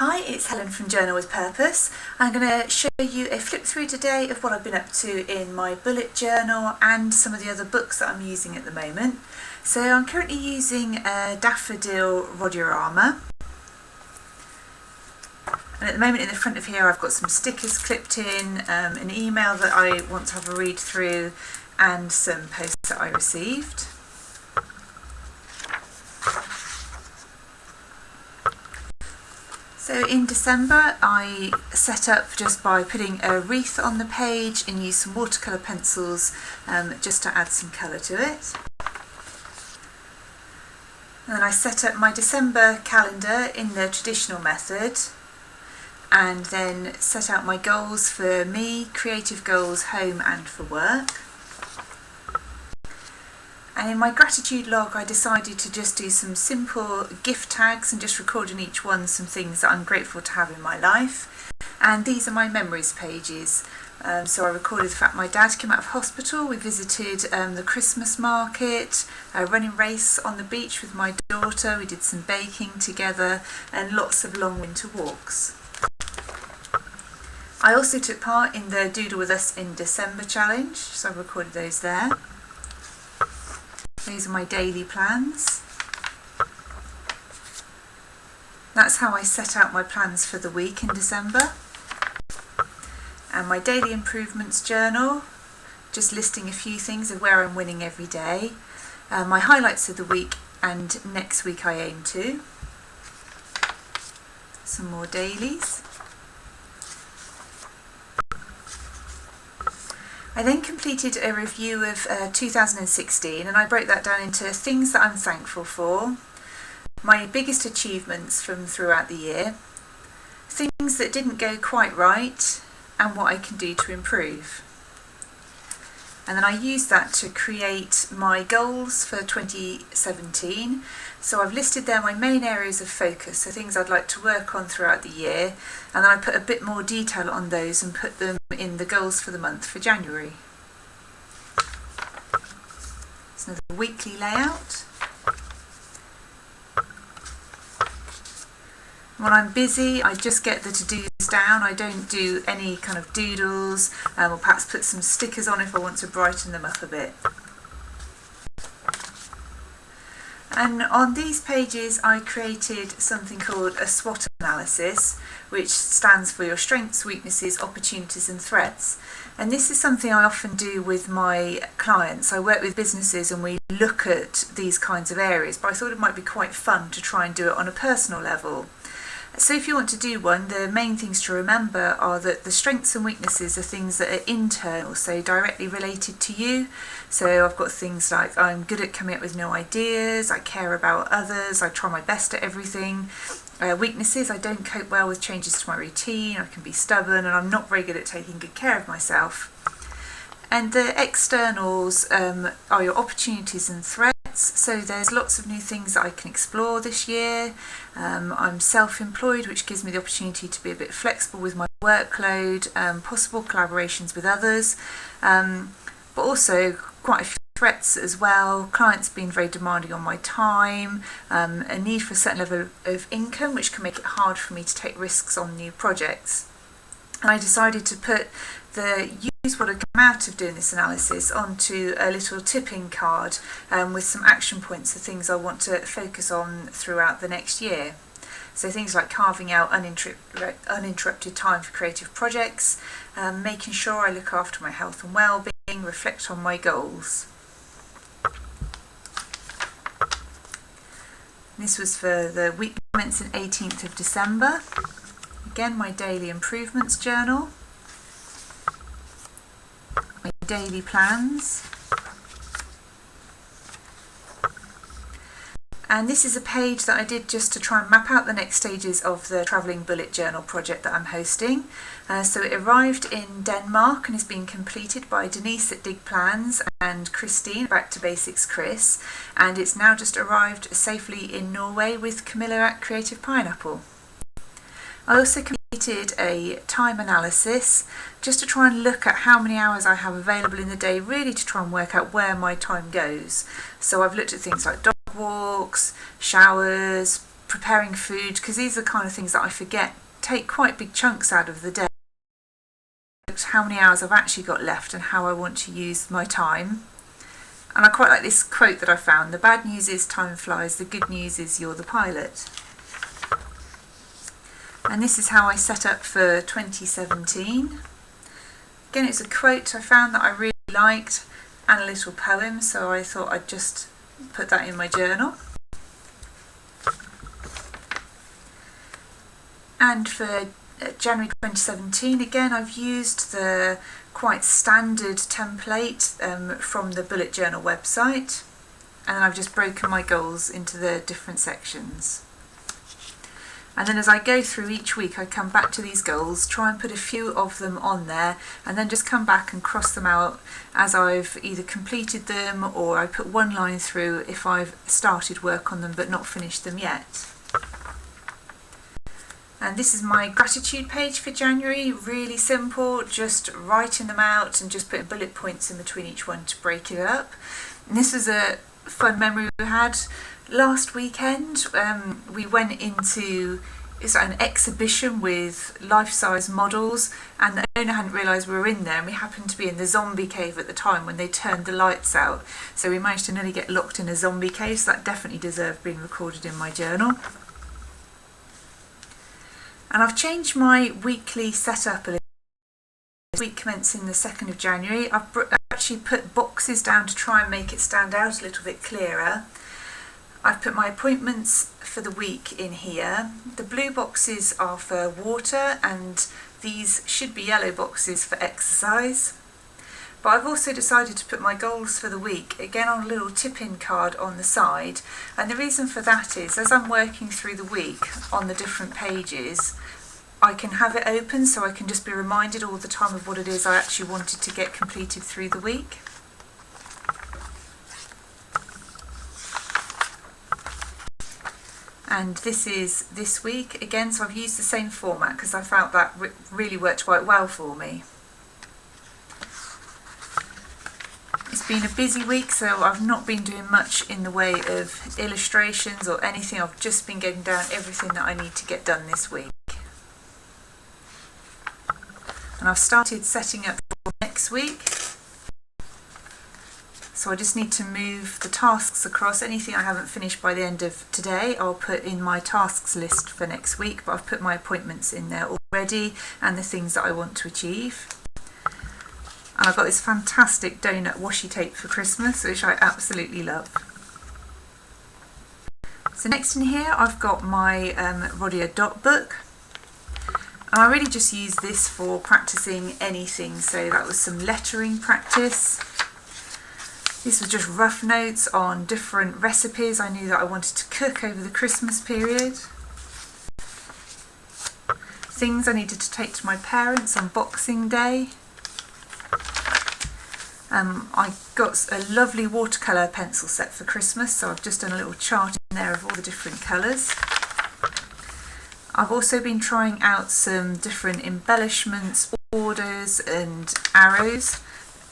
Hi, it's Helen from Journal with Purpose. I'm going to show you a flip through today of what I've been up to in my bullet journal and some of the other books that I'm using at the moment. So I'm currently using a daffodil Rodiorama. And at the moment in the front of here I've got some stickers clipped in, an email that I want to have a read through and some posts that I received. So in December I set up just by putting a wreath on the page and used some watercolour pencils just to add some colour to it. And then I set up my December calendar in the traditional method and then set out my goals for me, creative goals, home and for work. And in my gratitude log I decided to just do some simple gift tags and just record in each one some things that I'm grateful to have in my life. And these are my memories pages. So I recorded the fact my dad came out of hospital, we visited the Christmas market, a running race on the beach with my daughter, we did some baking together and lots of long winter walks. I also took part in the Doodle With Us in December challenge, so I recorded those there. These are my daily plans. That's how I set out my plans for the week in December. And my daily improvements journal, just listing a few things of where I'm winning every day. My highlights of the week and next week I aim to. Some more dailies. I then completed a review of 2016 and I broke that down into things that I'm thankful for, my biggest achievements from throughout the year, things that didn't go quite right and what I can do to improve. And then I used that to create my goals for 2017. So I've listed there my main areas of focus, so things I'd like to work on throughout the year, and then I put a bit more detail on those and put them in the goals for the month for January. It's another weekly layout. When I'm busy, I just get the to-dos down. I don't do any kind of doodles, or perhaps put some stickers on if I want to brighten them up a bit. And on these pages I created something called a Swot Analysis, which stands for your strengths, weaknesses, opportunities and threats. And this is something I often do with my clients. I work with businesses and we look at these kinds of areas, but I thought it might be quite fun to try and do it on a personal level. So if you want to do one, the main things to remember are that the strengths and weaknesses are things that are internal, so directly related to you. So I've got things like I'm good at coming up with new ideas, I care about others, I try my best at everything. Weaknesses, I don't cope well with changes to my routine, I can be stubborn and I'm not very good at taking good care of myself. And the externals are your opportunities and threats. So there's lots of new things that I can explore this year. I'm self-employed, which gives me the opportunity to be a bit flexible with my workload, possible collaborations with others, but also quite a few threats as well. Clients being very demanding on my time, a need for a certain level of income, which can make it hard for me to take risks on new projects. And I decided to put use what had come out of doing this analysis onto a little tipping card with some action points of things I want to focus on throughout the next year. So things like carving out uninterrupted time for creative projects, making sure I look after my health and well-being, reflect on my goals. This was for the week commencing 18th of December. Again, my daily improvements journal. My daily plans, and this is a page that I did just to try and map out the next stages of the travelling bullet journal project that I'm hosting. So it arrived in Denmark and is being completed by Denise at Dig Plans and Christine, Back to Basics Chris, and it's now just arrived safely in Norway with Camilla at Creative Pineapple. I also completed a time analysis just to try and look at how many hours I have available in the day, really to try and work out where my time goes. So I've looked at things like dog walks, showers, preparing food, because these are the kind of things that I forget take quite big chunks out of the day. How many hours I've actually got left and how I want to use my time. And I quite like this quote that I found: the bad news is time flies, the good news is you're the pilot. And this is how I set up for 2017. Again, it's a quote I found that I really liked and a little poem, so I thought I'd just put that in my journal. And for January 2017, again, I've used the quite standard template from the bullet journal website, and then I've just broken my goals into the different sections. And then as I go through each week, I come back to these goals, try and put a few of them on there, and then just come back and cross them out as I've either completed them, or I put one line through if I've started work on them but not finished them yet. And this is my gratitude page for January, really simple, just writing them out and just putting bullet points in between each one to break it up. And this was a fun memory we had last weekend. We went into an exhibition with life-size models, and the owner hadn't realised we were in there, and we happened to be in the zombie cave at the time when they turned the lights out. So we managed to nearly get locked in a zombie cave, so that definitely deserved being recorded in my journal. And I've changed my weekly setup a little. This week commencing the 2nd of January, I've actually put boxes down to try and make it stand out a little bit clearer. I've put my appointments for the week in here. The blue boxes are for water, and these should be yellow boxes for exercise. But I've also decided to put my goals for the week again on a little tip-in card on the side, and the reason for that is as I'm working through the week on the different pages, I can have it open so I can just be reminded all the time of what it is I actually wanted to get completed through the week. And this is this week again, so I've used the same format because I felt that really worked quite well for me. It's been a busy week, so I've not been doing much in the way of illustrations or anything. I've just been getting down everything that I need to get done this week. And I've started setting up for next week. So I just need to move the tasks across. Anything I haven't finished by the end of today, I'll put in my tasks list for next week, but I've put my appointments in there already and the things that I want to achieve. And I've got this fantastic donut washi tape for Christmas, which I absolutely love. So next in here, I've got my Rodia dot book. And I really just use this for practicing anything. So that was some lettering practice. These were just rough notes on different recipes I knew that I wanted to cook over the Christmas period. Things I needed to take to my parents on Boxing Day. I got a lovely watercolour pencil set for Christmas, so I've just done a little chart in there of all the different colours. I've also been trying out some different embellishments, borders and arrows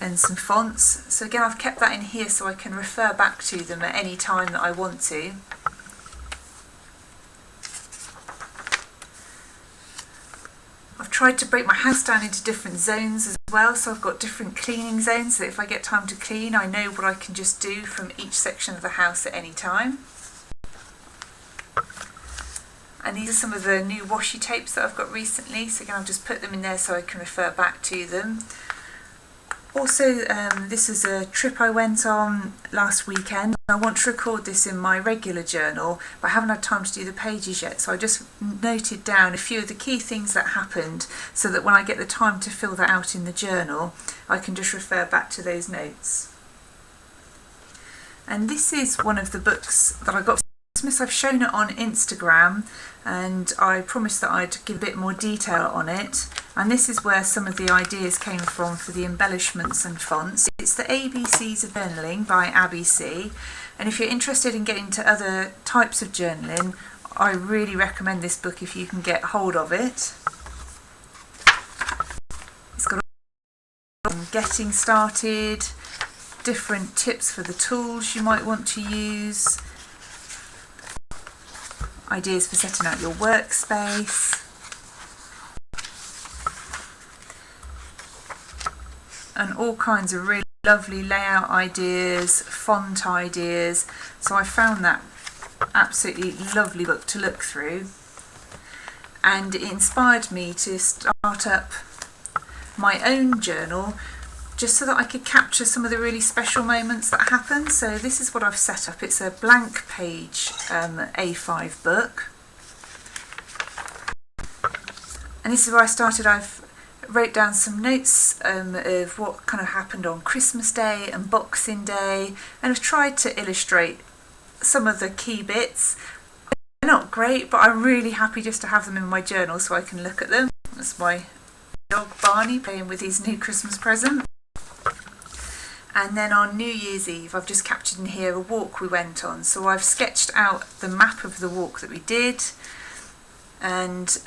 and some fonts. So again, I've kept that in here so I can refer back to them at any time that I want to. I've tried to break my house down into different zones as well, so I've got different cleaning zones, so if I get time to clean, I know what I can just do from each section of the house at any time. And these are some of the new washi tapes that I've got recently, so again I've just put them in there so I can refer back to them. Also, this is a trip I went on last weekend. I want to record this in my regular journal, but I haven't had time to do the pages yet, so I just noted down a few of the key things that happened so that when I get the time to fill that out in the journal, I can just refer back to those notes. And this is one of the books that I got for Christmas. I've shown it on Instagram, and I promised that I'd give a bit more detail on it. And this is where some of the ideas came from for the embellishments and fonts. It's the ABCs of Journaling by Abby C. And if you're interested in getting into other types of journaling, I really recommend this book if you can get hold of it. It's got getting started, different tips for the tools you might want to use. ideas for setting out your workspace, and all kinds of really lovely layout ideas, font ideas. So I found that absolutely lovely book to look through, and it inspired me to start up my own journal just so that I could capture some of the really special moments that happen. So this is what I've set up. It's a blank page A5 book, and this is where I started. I've wrote down some notes of what kind of happened on Christmas Day and Boxing Day, and I've tried to illustrate some of the key bits. They're not great, but I'm really happy just to have them in my journal so I can look at them. That's my dog Barney playing with his new Christmas present. And then on New Year's Eve, I've just captured in here a walk we went on. So I've sketched out the map of the walk that we did, and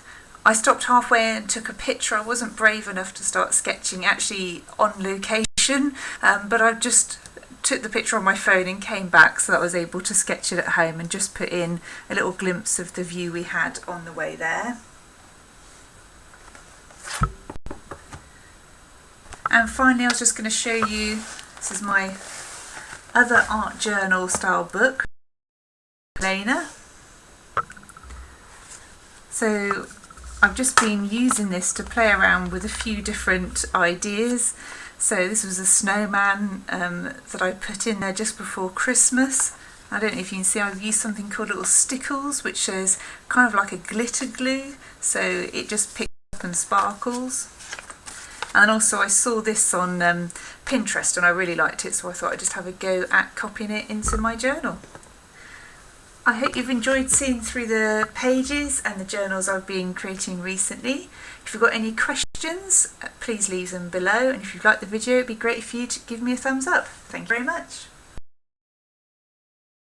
I stopped halfway and took a picture. I wasn't brave enough to start sketching actually on location, but I just took the picture on my phone and came back so that I was able to sketch it at home and just put in a little glimpse of the view we had on the way there. And finally, I was just going to show you, this is my other art journal style book, Planer. So I've just been using this to play around with a few different ideas. So this was a snowman that I put in there just before Christmas. I don't know if you can see, I've used something called little stickles, which is kind of like a glitter glue, so it just picks up and sparkles. And also I saw this on Pinterest and I really liked it, so I thought I'd just have a go at copying it into my journal. I hope you've enjoyed seeing through the pages and the journals I've been creating recently. If you've got any questions, please leave them below, and if you've liked the video, it'd be great for you to give me a thumbs up. Thank you very much.